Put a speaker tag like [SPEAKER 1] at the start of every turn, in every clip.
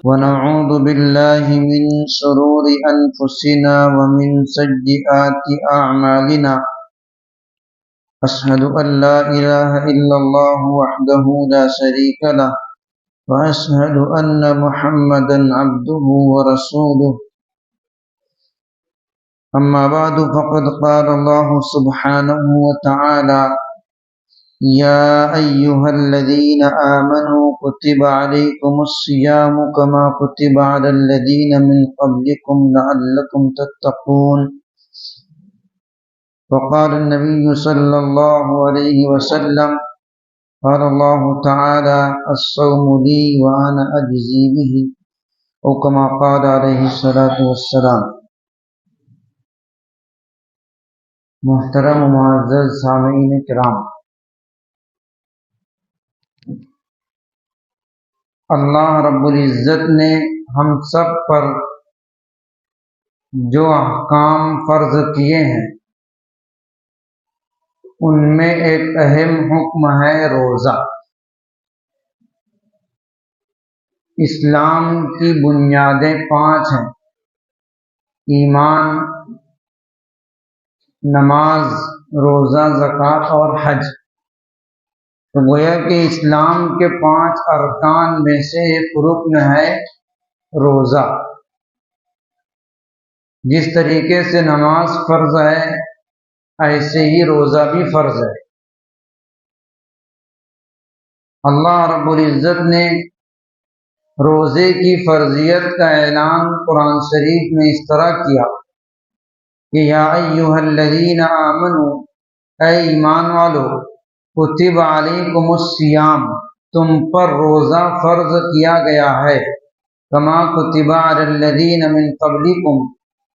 [SPEAKER 1] ونعوذ بالله من شرور أنفسنا ومن سيئات أعمالنا. أشهد أن لا إله إلا الله وحده لا شريك له وأشهد أن محمدا عبده ورسوله. أما بعد فقد قال الله سبحانه وتعالى: يا أيها الذين آمنوا كتب عليكم الصيام كما كتب على الذين من قبلكم لعلكم تتقون. وقال النبي صلى الله عليه وسلم: قال الله تعالى: الصوم لي وأنا أجزي به، أو كما قال عليه الصلاة والسلام. محترم و معزز سامعین کرام، اللہ رب العزت نے ہم سب پر جو احکام فرض کیے ہیں ان میں ایک اہم حکم ہے روزہ۔ اسلام کی بنیادیں 5 ہیں: ایمان، نماز، روزہ، زکوٰۃ اور حج۔ تو گویا کہ اسلام کے 5 ارکان میں سے ایک رکن ہے روزہ۔ جس طریقے سے نماز فرض ہے ایسے ہی روزہ بھی فرض ہے۔ اللہ رب العزت نے روزے کی فرضیت کا اعلان قرآن شریف میں اس طرح کیا کہ یا ایھا الذین آمنوا، اے ایمان والو، کتب علیکم الصیام، تم پر روزہ فرض کیا گیا ہے، کما کتب علی الذین من قبلکم،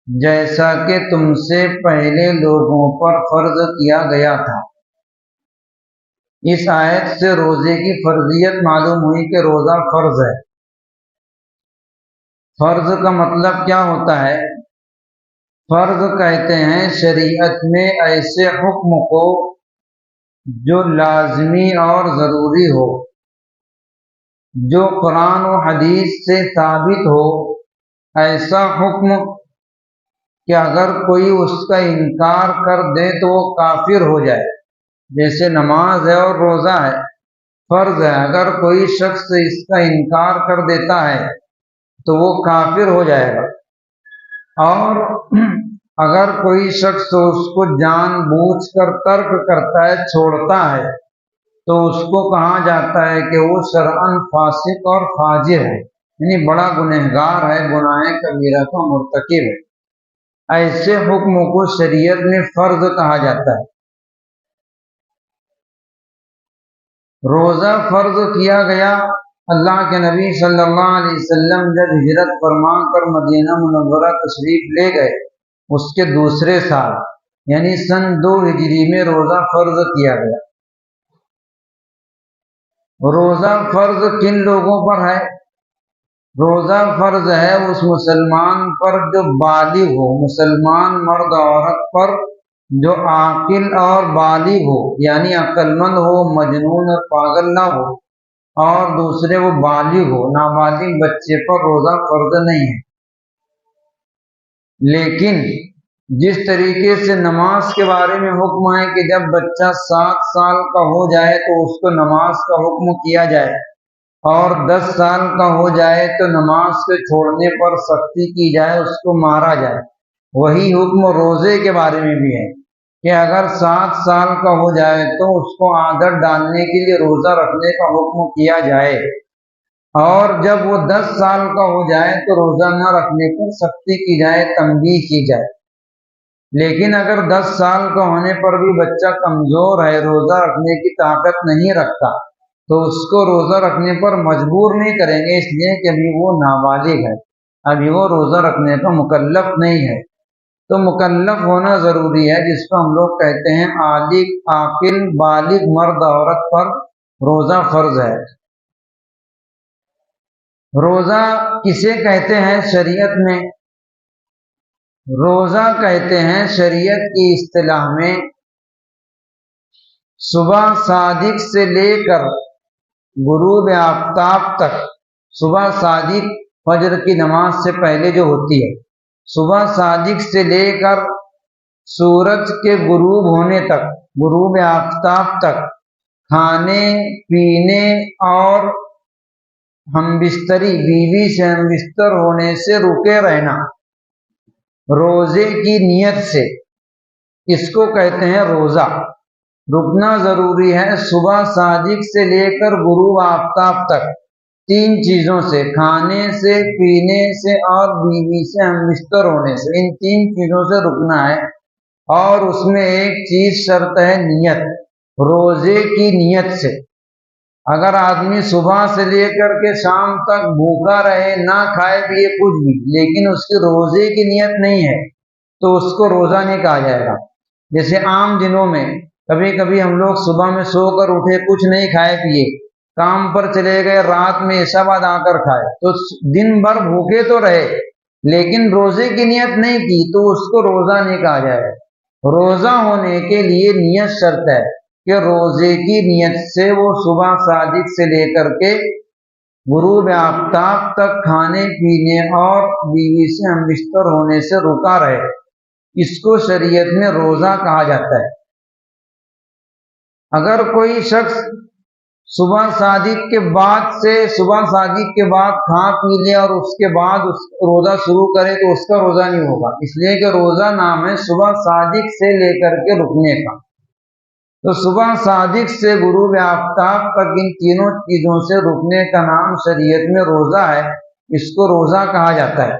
[SPEAKER 1] جیسا کہ تم سے پہلے لوگوں پر فرض کیا گیا تھا۔ اس آیت سے روزے کی فرضیت معلوم ہوئی کہ روزہ فرض ہے۔ فرض کا مطلب کیا ہوتا ہے؟ فرض کہتے ہیں شریعت میں ایسے حکم کو جو لازمی اور ضروری ہو، جو قرآن و حدیث سے ثابت ہو، ایسا حکم کہ اگر کوئی اس کا انکار کر دے تو وہ کافر ہو جائے۔ جیسے نماز ہے اور روزہ ہے، فرض ہے، اگر کوئی شخص اس کا انکار کر دیتا ہے تو وہ کافر ہو جائے گا۔ اور اگر کوئی شخص اس کو جان بوجھ کر ترک کرتا ہے، چھوڑتا ہے، تو اس کو کہا جاتا ہے کہ وہ شرعاً فاسق اور فاجر ہے، یعنی بڑا گنہگار ہے، گناہ کبیرہ کا مرتکب ہے۔ ایسے حکم کو شریعت میں فرض کہا جاتا ہے۔ روزہ فرض کیا گیا اللہ کے نبی صلی اللہ علیہ وسلم جب ہجرت فرما کر مدینہ منورہ تشریف لے گئے، اس کے دوسرے سال یعنی سن 2 ہجری میں روزہ فرض کیا گیا۔ روزہ فرض کن لوگوں پر ہے؟ روزہ فرض ہے اس مسلمان پر جو بالغ ہو، مسلمان مرد عورت پر جو عاقل اور بالغ ہو، یعنی عقل مند ہو، مجنون اور پاگل نہ ہو، اور دوسرے وہ بالغ ہو، نابالغ بچے پر روزہ فرض نہیں ہے۔ لیکن جس طریقے سے نماز کے بارے میں حکم ہے کہ جب بچہ 7 سال کا ہو جائے تو اس کو نماز کا حکم کیا جائے، اور 10 سال کا ہو جائے تو نماز کے چھوڑنے پر سختی کی جائے، اس کو مارا جائے، وہی حکم روزے کے بارے میں بھی ہے کہ اگر 7 سال کا ہو جائے تو اس کو عادت ڈالنے کے لیے روزہ رکھنے کا حکم کیا جائے، اور جب وہ 10 سال کا ہو جائے تو روزہ نہ رکھنے پر سختی کی جائے، تنبیہ کی جائے۔ لیکن اگر 10 سال کا ہونے پر بھی بچہ کمزور ہے، روزہ رکھنے کی طاقت نہیں رکھتا، تو اس کو روزہ رکھنے پر مجبور نہیں کریں گے، اس لیے کہ ابھی وہ نابالغ ہے، ابھی وہ روزہ رکھنے کا مکلف نہیں ہے۔ تو مکلف ہونا ضروری ہے، جس کو ہم لوگ کہتے ہیں عاقل بالغ مرد عورت پر روزہ فرض ہے۔ روزہ کسے کہتے ہیں شریعت میں؟ روزہ کہتے ہیں شریعت کی اصطلاح میں صبح صادق سے لے کر غروب آفتاب تک، صبح صادق فجر کی نماز سے پہلے جو ہوتی ہے، صبح صادق سے لے کر سورج کے غروب ہونے تک، غروب آفتاب تک، کھانے پینے اور ہم بستری، بیوی سے ہم بستر ہونے سے رکے رہنا روزے کی نیت سے، اس کو کہتے ہیں روزہ۔ رکنا ضروری ہے صبح صادق سے لے کر غروب آفتاب تک، تین چیزوں سے، کھانے سے، پینے سے اور بیوی سے ہم بستر ہونے سے، ان تین چیزوں سے رکنا ہے۔ اور اس میں ایک چیز شرط ہے نیت، روزے کی نیت سے۔ اگر آدمی صبح سے لے کر کے شام تک بھوکا رہے، نہ کھائے پیے کچھ بھی، لیکن اس کی روزے کی نیت نہیں ہے تو اس کو روزہ نہیں کہا جائے گا۔ جیسے عام دنوں میں کبھی کبھی ہم لوگ صبح میں سو کر اٹھے، کچھ نہیں کھائے پیے، کام پر چلے گئے، رات میں عشاء بعد آ کر کھائے، تو دن بھر بھوکے تو رہے لیکن روزے کی نیت نہیں کی تو اس کو روزہ نہیں کہا جائے گا۔ روزہ ہونے کے لیے نیت شرط ہے کہ روزے کی نیت سے وہ صبح صادق سے لے کر کے غروب آفتاب تک کھانے پینے اور بیوی سے ہم بستر ہونے سے رکا رہے، اس کو شریعت میں روزہ کہا جاتا ہے۔ اگر کوئی شخص صبح صادق کے بعد کھا پی لے اور اس کے بعد روزہ شروع کرے تو اس کا روزہ نہیں ہوگا، اس لیے کہ روزہ نام ہے صبح صادق سے لے کر کے رکنے کا۔ تو صبح صادق سے غروب آفتاب تک ان تینوں چیزوں سے رکنے کا نام شریعت میں روزہ ہے، اس کو روزہ کہا جاتا ہے۔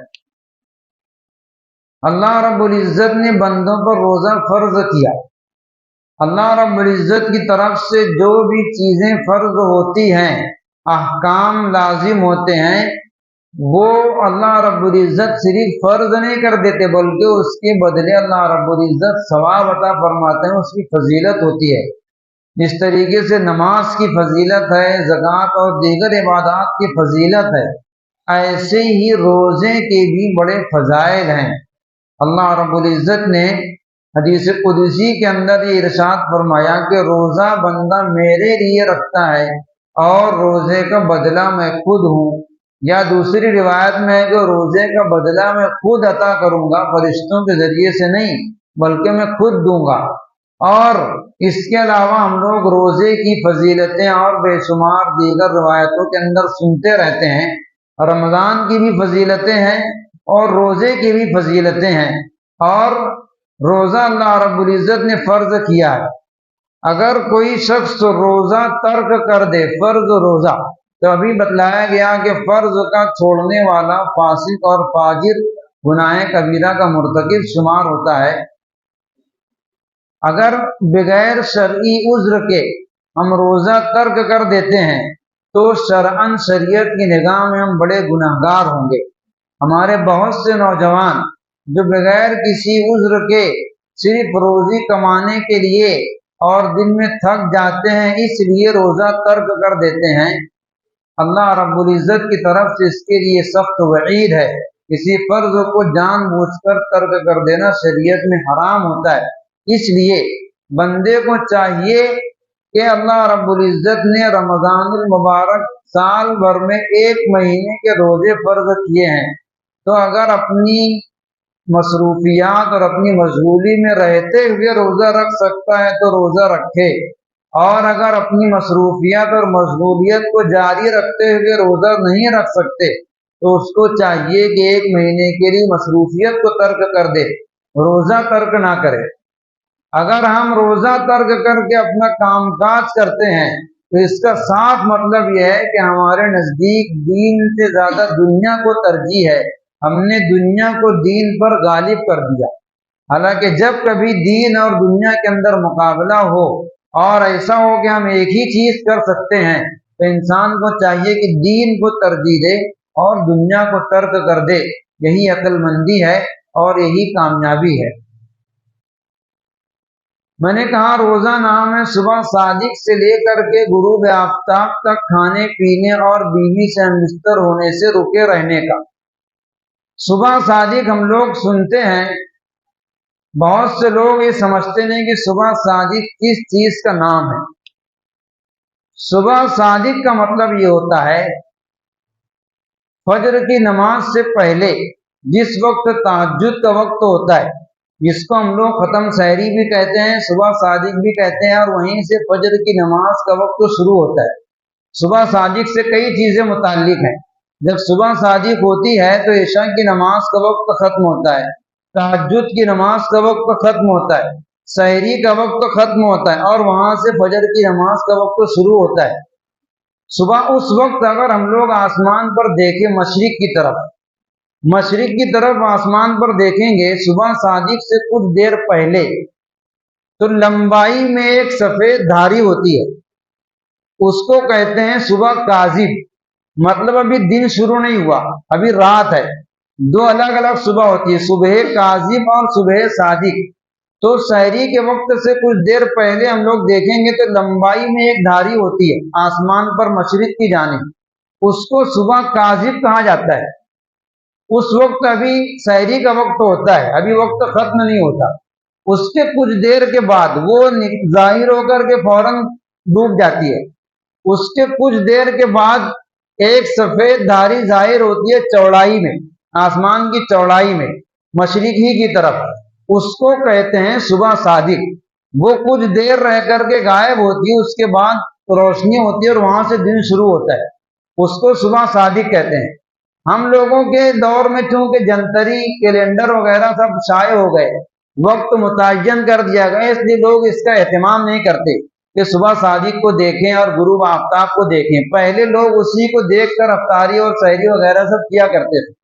[SPEAKER 1] اللہ رب العزت نے بندوں پر روزہ فرض کیا۔ اللہ رب العزت کی طرف سے جو بھی چیزیں فرض ہوتی ہیں، احکام لازم ہوتے ہیں، وہ اللہ رب العزت صرف فرض نہیں کر دیتے بلکہ اس کے بدلے اللہ رب العزت ثواب عطا فرماتے ہیں، اس کی فضیلت ہوتی ہے۔ جس طریقے سے نماز کی فضیلت ہے، زکوٰۃ اور دیگر عبادات کی فضیلت ہے، ایسے ہی روزے کے بھی بڑے فضائل ہیں۔ اللہ رب العزت نے حدیث قدسی کے اندر یہ ارشاد فرمایا کہ روزہ بندہ میرے لیے رکھتا ہے اور روزے کا بدلہ میں خود ہوں، یا دوسری روایت میں ہے کہ روزے کا بدلہ میں خود عطا کروں گا، فرشتوں کے ذریعے سے نہیں بلکہ میں خود دوں گا۔ اور اس کے علاوہ ہم لوگ روزے کی فضیلتیں اور بے شمار دیگر روایتوں کے اندر سنتے رہتے ہیں۔ رمضان کی بھی فضیلتیں ہیں اور روزے کی بھی فضیلتیں ہیں، اور روزہ اللہ رب العزت نے فرض کیا ہے۔ اگر کوئی شخص روزہ ترک کر دے، فرض روزہ، تو ابھی بتلایا گیا کہ فرض کا چھوڑنے والا فاسق اور فاجر گناہ کبیرہ کا مرتکب شمار ہوتا ہے۔ اگر بغیر شرعی عذر کے ہم روزہ ترک کر دیتے ہیں تو شرعاً شریعت کی نگاہ میں ہم بڑے گناہگار ہوں گے۔ ہمارے بہت سے نوجوان جو بغیر کسی عذر کے صرف روزی کمانے کے لیے اور دن میں تھک جاتے ہیں، اس لیے روزہ ترک کر دیتے ہیں، اللہ رب العزت کی طرف سے اس کے لیے سخت وعید ہے۔ کسی فرض کو جان بوجھ کر ترک کر دینا شریعت میں حرام ہوتا ہے۔ اس لیے بندے کو چاہیے کہ اللہ رب العزت نے رمضان المبارک سال بھر میں 1 مہینے کے روزے فرض کیے ہیں، تو اگر اپنی مصروفیات اور اپنی مشغولی میں رہتے ہوئے روزہ رکھ سکتا ہے تو روزہ رکھے، اور اگر اپنی مصروفیات اور مشغولیت کو جاری رکھتے ہوئے روزہ نہیں رکھ سکتے تو اس کو چاہیے کہ 1 مہینے کے لیے مصروفیت کو ترک کر دے، روزہ ترک نہ کرے۔ اگر ہم روزہ ترک کر کے اپنا کام کاج کرتے ہیں تو اس کا صاف مطلب یہ ہے کہ ہمارے نزدیک دین سے زیادہ دنیا کو ترجیح ہے، ہم نے دنیا کو دین پر غالب کر دیا۔ حالانکہ جب کبھی دین اور دنیا کے اندر مقابلہ ہو اور ایسا ہو کہ ہم ایک ہی چیز کر سکتے ہیں تو انسان کو چاہیے کہ دین کو ترجیح دے اور دنیا کو ترک کر دے، یہی عقل مندی ہے اور یہی کامیابی ہے۔ میں نے کہا روزہ نام ہے صبح صادق سے لے کر کے غروب آفتاب تک کھانے پینے اور بیوی سے ہمبستر ہونے سے رکے رہنے کا۔ صبح صادق ہم لوگ سنتے ہیں، بہت سے لوگ یہ سمجھتے ہیں کہ صبح صادق کس چیز کا نام ہے۔ صبح صادق کا مطلب یہ ہوتا ہے فجر کی نماز سے پہلے جس وقت تہجد کا وقت ہوتا ہے، جس کو ہم لوگ ختم سحری بھی کہتے ہیں، صبح صادق بھی کہتے ہیں، اور وہیں سے فجر کی نماز کا وقت شروع ہوتا ہے۔ صبح صادق سے کئی چیزیں متعلق ہیں۔ جب صبح صادق ہوتی ہے تو عشاء کی نماز کا وقت ختم ہوتا ہے، تہجد کی نماز کا وقت ختم ہوتا ہے، سحری کا وقت ختم ہوتا ہے، اور وہاں سے فجر کی نماز کا وقت شروع ہوتا ہے۔ صبح اس وقت اگر ہم لوگ آسمان پر دیکھیں، مشرق کی طرف آسمان پر دیکھیں گے، صبح صادق سے کچھ دیر پہلے تو لمبائی میں ایک سفید دھاری ہوتی ہے، اس کو کہتے ہیں صبح کاذب۔ مطلب ابھی دن شروع نہیں ہوا، ابھی رات ہے۔ دو الگ الگ صبح ہوتی ہے، صبح کاذب اور صبح صادق۔ تو سحری کے وقت سے کچھ دیر پہلے ہم لوگ دیکھیں گے تو لمبائی میں ایک دھاری ہوتی ہے آسمان پر مشرق کی جانب، اس کو صبح کاذب کہا جاتا ہے۔ اس وقت ابھی سحری کا وقت ہوتا ہے، ابھی وقت ختم نہیں ہوتا۔ اس کے کچھ دیر کے بعد وہ ظاہر ہو کر کے فوراً ڈوب جاتی ہے۔ اس کے کچھ دیر کے بعد ایک سفید دھاری ظاہر ہوتی ہے چوڑائی میں، آسمان کی چوڑائی میں مشرق ہی کی طرف، اس کو کہتے ہیں صبح صادق۔ وہ کچھ دیر رہ کر کے غائب ہوتی ہے، اس کے بعد روشنی ہوتی ہے اور وہاں سے دن شروع ہوتا ہے، اس کو صبح صادق کہتے ہیں۔ ہم لوگوں کے دور میں چونکہ جنتری کیلنڈر وغیرہ سب شائع ہو گئے، وقت متعین کر دیا گیا، اس لیے لوگ اس کا اہتمام نہیں کرتے کہ صبح صادق کو دیکھیں اور غروب آفتاب کو دیکھیں۔ پہلے لوگ اسی کو دیکھ کر افطاری اور سحری وغیرہ سب کیا کرتے تھے،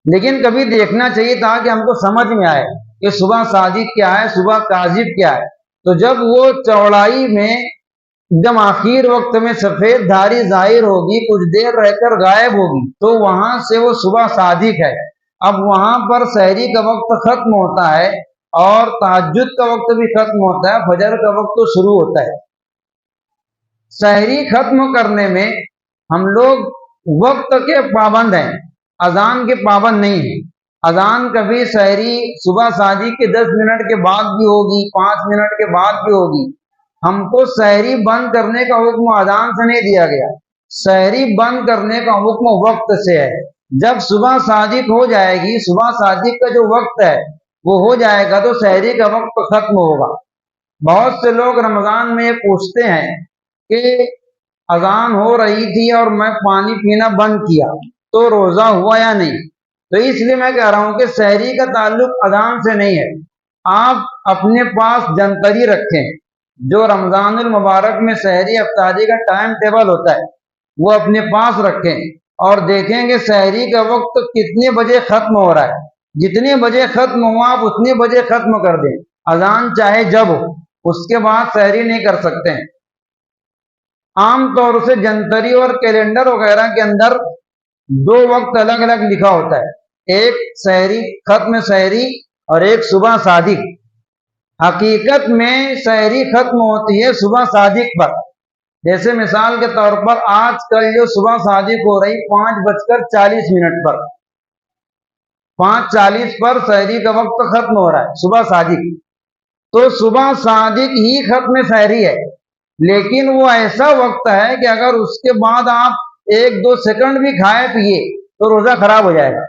[SPEAKER 1] لیکن کبھی دیکھنا چاہیے تاکہ ہم کو سمجھ میں آئے کہ صبح صادق کیا ہے، صبح کاذب کیا ہے۔ تو جب وہ چوڑائی میں ایک دم آخر وقت میں سفید دھاری ظاہر ہوگی، کچھ دیر رہ کر غائب ہوگی، تو وہاں سے وہ صبح صادق ہے۔ اب وہاں پر سحری کا وقت ختم ہوتا ہے اور تہجد کا وقت بھی ختم ہوتا ہے، فجر کا وقت شروع ہوتا ہے۔ سحری ختم کرنے میں ہم لوگ وقت کے پابند ہیں، اذان کے پابند نہیں ہیں۔ اذان کبھی سحری صبح صادق کے 10 منٹ کے بعد بھی ہوگی، 5 منٹ کے بعد بھی ہوگی۔ ہم کو سحری بند کرنے کا حکم اذان سے نہیں دیا گیا، سحری بند کرنے کا حکم وقت سے ہے۔ جب صبح صادق ہو جائے گی، صبح صادق کا جو وقت ہے وہ ہو جائے گا تو سحری کا وقت ختم ہوگا۔ بہت سے لوگ رمضان میں پوچھتے ہیں کہ اذان ہو رہی تھی اور میں پانی پینا بند کیا تو روزہ ہوا یا نہیں؟ تو اس لیے میں کہہ رہا ہوں کہ سحری کا تعلق اذان سے نہیں ہے۔ آپ اپنے پاس جنتری رکھیں، جو رمضان المبارک میں سحری افطاری کا ٹائم ٹیبل ہوتا ہے وہ اپنے پاس رکھیں اور دیکھیں گے سحری کا وقت کتنے بجے ختم ہو رہا ہے۔ جتنے بجے ختم ہوا آپ اتنے بجے ختم کر دیں، اذان چاہے جب ہو، اس کے بعد سحری نہیں کر سکتے ہیں۔ عام طور سے جنتری اور کیلنڈر وغیرہ کے اندر دو وقت الگ الگ لکھا ہوتا ہے، ایک سحری ختم سحری اور ایک صبح صادق۔ حقیقت میں سحری ختم ہوتی ہے صبح صادق پر۔ جیسے مثال کے طور پر آج کل جو صبح صادق ہو رہی 5:40 پر، 5:40 پر سحری کا وقت ختم ہو رہا ہے، صبح صادق۔ تو صبح صادق ہی ختم سحری ہے، لیکن وہ ایسا وقت ہے کہ اگر اس کے بعد آپ 1-2 سیکنڈ بھی کھائے پیے تو روزہ خراب ہو جائے گا۔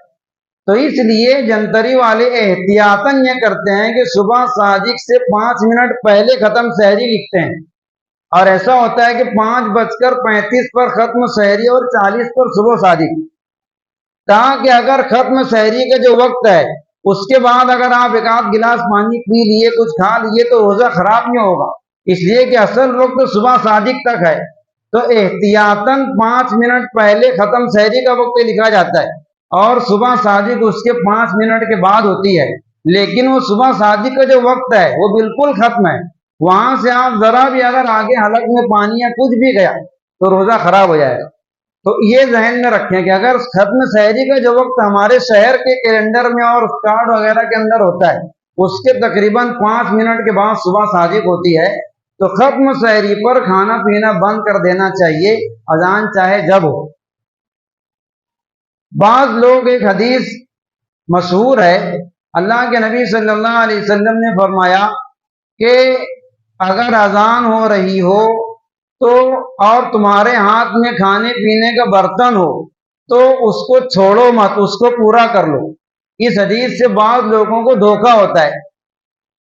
[SPEAKER 1] تو اس لیے جنتری والے احتیاطاً یہ کرتے ہیں کہ صبح صادق سے 5 منٹ پہلے ختم سحری لکھتے ہیں، اور ایسا ہوتا ہے کہ 5:35 پر ختم سحری اور 40 پر صبح صادق، تاکہ اگر ختم سحری کا جو وقت ہے اس کے بعد اگر آپ ایک آدھ گلاس پانی پی لیے، کچھ کھا لیے تو روزہ خراب نہیں ہوگا، اس لیے کہ اصل وقت صبح صادق تک ہے۔ تو احتیاطاً 5 منٹ پہلے ختم سحری کا وقت لکھا جاتا ہے اور صبح صادق اس کے 5 منٹ کے بعد ہوتی ہے، لیکن وہ صبح صادق کا جو وقت ہے وہ بالکل ختم ہے۔ وہاں سے آپ ذرا بھی اگر آگے حلق میں پانی یا کچھ بھی گیا تو روزہ خراب ہو جائے گا۔ تو یہ ذہن میں رکھیں کہ اگر ختم سحری کا جو وقت ہمارے شہر کے کیلنڈر میں اور کارڈ وغیرہ کے اندر ہوتا ہے اس کے تقریباً 5 منٹ کے بعد صبح صادق ہوتی ہے، تو ختم سحری پر کھانا پینا بند کر دینا چاہیے، اذان چاہے جب ہو۔ بعض لوگ، ایک حدیث مشہور ہے، اللہ کے نبی صلی اللہ علیہ وسلم نے فرمایا کہ اگر اذان ہو رہی ہو تو اور تمہارے ہاتھ میں کھانے پینے کا برتن ہو تو اس کو چھوڑو مت، اس کو پورا کر لو۔ اس حدیث سے بعض لوگوں کو دھوکا ہوتا ہے،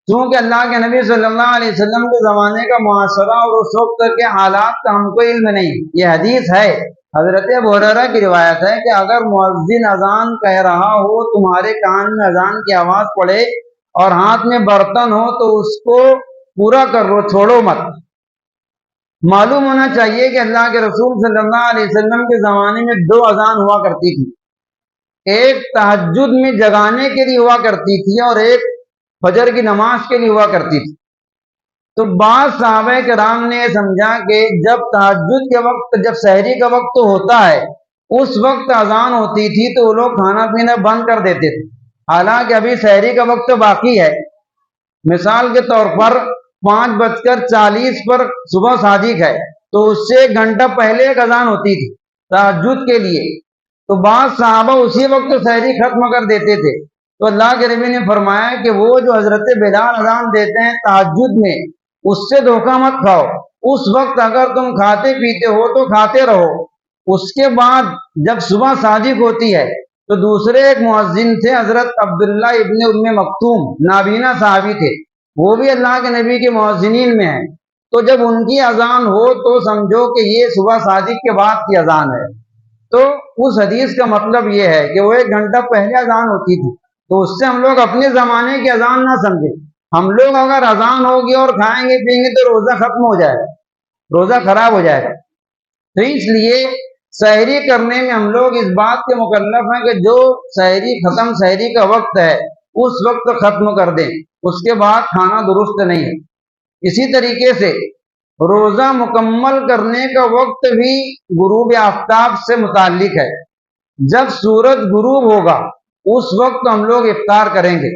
[SPEAKER 1] کیونکہ اللہ کے نبی صلی اللہ علیہ وسلم کے زمانے کا معاشرہ اور اس وقت کے حالات کا ہم کو علم نہیں۔ یہ حدیث ہے، حضرت ابو ہریرہ کی روایت ہے کہ اگر مؤذن اذان کہہ رہا ہو، تمہارے کان میں اذان کی آواز پڑے اور ہاتھ میں برتن ہو، تو اس کو پورا کر لو، چھوڑو مت۔ معلوم ہونا چاہیے کہ اللہ کے رسول صلی اللہ علیہ وسلم کے زمانے میں 2 اذان ہوا کرتی تھی، ایک تہجد میں جگانے کے لیے ہوا کرتی تھی اور ایک فجر کی نماز کے لیے ہوا کرتی تھی۔ تو بعض صحابہ کرام نے سمجھا کہ جب تہجد کے وقت، جب سحری کا وقت تو ہوتا ہے، اس وقت اذان ہوتی تھی تو وہ لوگ کھانا پینا بند کر دیتے تھے، حالانکہ ابھی سحری کا وقت باقی ہے۔ مثال کے طور پر 5:40 پر صبح صادق ہے، تو اس سے 1 گھنٹہ پہلے ایک اذان ہوتی تھی تہجد کے لیے، تو بعض صحابہ اسی وقت سحری ختم کر دیتے تھے۔ تو اللہ کے نبی نے فرمایا کہ وہ جو حضرت بلال اذان دیتے ہیں تہجد میں، اس سے دھوکہ مت کھاؤ۔ اس وقت اگر تم کھاتے پیتے ہو تو کھاتے رہو، اس کے بعد جب صبح صادق ہوتی ہے تو دوسرے ایک مؤذن تھے حضرت عبداللہ ابن ام مکتوم، نابینا صحابی تھے، وہ بھی اللہ کے نبی کے مؤذنین میں ہیں۔ تو جب ان کی اذان ہو تو سمجھو کہ یہ صبح صادق کے بعد کی اذان ہے۔ تو اس حدیث کا مطلب یہ ہے کہ وہ 1 گھنٹہ پہلے اذان ہوتی تھی، تو اس سے ہم لوگ اپنے زمانے کی اذان نہ سمجھیں۔ ہم لوگ اگر اذان ہوگی اور کھائیں گے پیئیں گے تو روزہ ختم ہو جائے گا، روزہ خراب ہو جائے گا۔ تو اس لیے سحری کرنے میں ہم لوگ اس بات کے مکلف ہیں کہ جو سحری ختم، سحری کا وقت ہے اس وقت ختم کر دیں، اس کے بعد کھانا درست نہیں ہے۔ اسی طریقے سے روزہ مکمل کرنے کا وقت بھی غروب آفتاب سے متعلق ہے۔ جب سورج غروب ہوگا اس وقت ہم لوگ افطار کریں گے،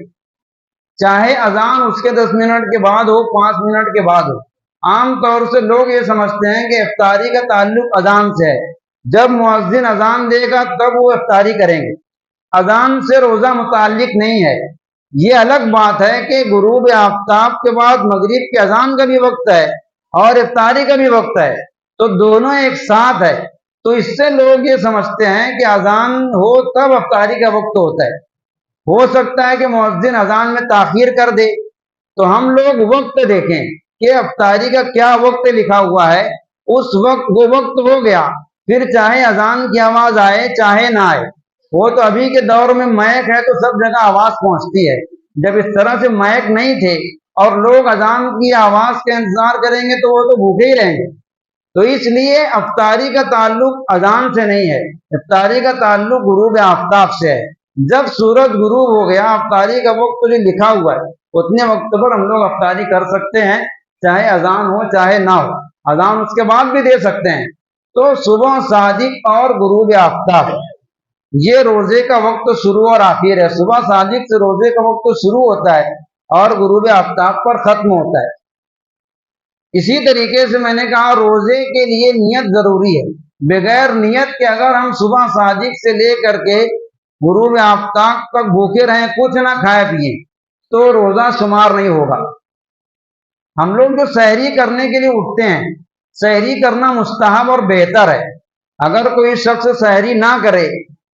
[SPEAKER 1] چاہے اذان اس کے 10 منٹ کے بعد ہو، 5 منٹ کے بعد ہو۔ عام طور سے لوگ یہ سمجھتے ہیں کہ افطاری کا تعلق اذان سے ہے، جب مؤذن اذان دے گا تب وہ افطاری کریں گے۔ اذان سے روزہ متعلق نہیں ہے۔ یہ الگ بات ہے کہ غروب آفتاب کے بعد مغرب کی اذان کا بھی وقت ہے اور افطاری کا بھی وقت ہے، تو دونوں ایک ساتھ ہے۔ تو اس سے لوگ یہ سمجھتے ہیں کہ اذان ہو تب افطاری کا وقت ہوتا ہے۔ ہو سکتا ہے کہ مؤذن اذان میں تاخیر کر دے، تو ہم لوگ وقت دیکھیں کہ افطاری کا کیا وقت لکھا ہوا ہے، اس وقت وہ وقت ہو گیا، پھر چاہے اذان کی آواز آئے چاہے نہ آئے۔ وہ تو ابھی کے دور میں مائک ہے تو سب جگہ آواز پہنچتی ہے، جب اس طرح سے مائک نہیں تھے اور لوگ اذان کی آواز کا انتظار کریں گے تو وہ تو بھوکے ہی رہیں گے۔ تو اس لیے افطاری کا تعلق اذان سے نہیں ہے، افطاری کا تعلق غروب آفتاب سے ہے۔ جب سورج غروب ہو گیا، افطاری کا وقت جو لکھا ہوا ہے اتنے وقت پر ہم لوگ افطاری کر سکتے ہیں، چاہے اذان ہو چاہے نہ ہو، اذان اس کے بعد بھی دے سکتے ہیں۔ تو صبح صادق اور غروب آفتاب، یہ روزے کا وقت شروع اور آخر ہے۔ صبح صادق سے روزے کا وقت شروع ہوتا ہے اور غروب آفتاب پر ختم ہوتا ہے۔ اسی طریقے سے میں نے کہا روزے کے لیے نیت ضروری ہے، بغیر نیت کے اگر ہم صبح صادق سے لے کر کے غروب آفتاب تک بھوکے رہیں، کچھ نہ کھائے پیے، تو روزہ شمار نہیں ہوگا۔ ہم لوگ جو سحری کرنے کے لیے اٹھتے ہیں، سحری کرنا مستحب اور بہتر ہے۔ اگر کوئی شخص سحری نہ کرے،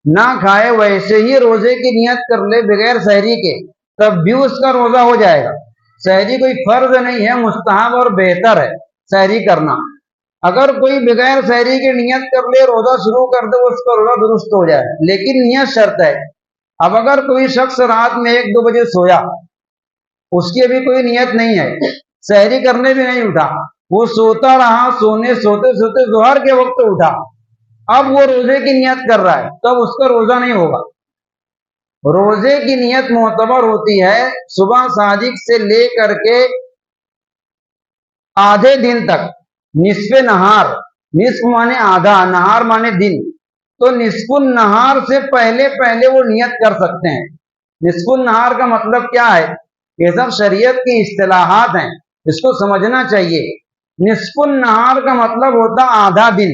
[SPEAKER 1] نہ کھائے، ویسے ہی روزے کی نیت کر لے بغیر سحری کے، تب بھی اس کا روزہ ہو جائے گا۔ سحری کوئی فرض نہیں ہے، مستحب اور بہتر ہے سحری کرنا۔ اگر کوئی بغیر سحری کی نیت کر لے، روزہ شروع کر دے، اس کا روزہ درست ہو جائے، لیکن نیت شرط ہے۔ اب اگر کوئی شخص رات میں 1-2 بجے سویا، اس کی ابھی کوئی نیت نہیں ہے، سحری کرنے بھی نہیں اٹھا، وہ سوتا رہا، سوتے سوتے ظہر کے وقت اٹھا، اب وہ روزے کی نیت کر رہا ہے، تب اس کا روزہ نہیں ہوگا۔ روزے کی نیت معتبر ہوتی ہے صبح صادق سے لے کر کے آدھے دن تک، نصف نہار، نصف مانے آدھا، نہار مانے دن، تو نصف النہار سے پہلے وہ نیت کر سکتے ہیں۔ نصف النہار کا مطلب کیا ہے؟ یہ سب شریعت کی اصطلاحات ہیں، اس کو سمجھنا چاہیے۔ نصف النہار کا مطلب ہوتا آدھا دن،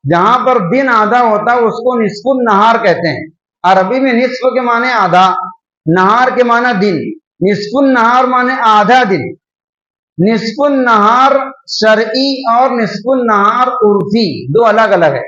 [SPEAKER 1] جہاں پر دن آدھا ہوتا ہے اس کو نصف النہار کہتے ہیں۔ عربی میں نصف کے معنی آدھا، نہار کے معنی دن، نصف النہار معنی آدھا دن۔ نصف النہار شرعی اور نصف النہار عرفی دو الگ الگ ہے۔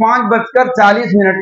[SPEAKER 1] 5:40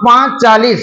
[SPEAKER 1] 5:40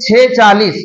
[SPEAKER 1] 6:40,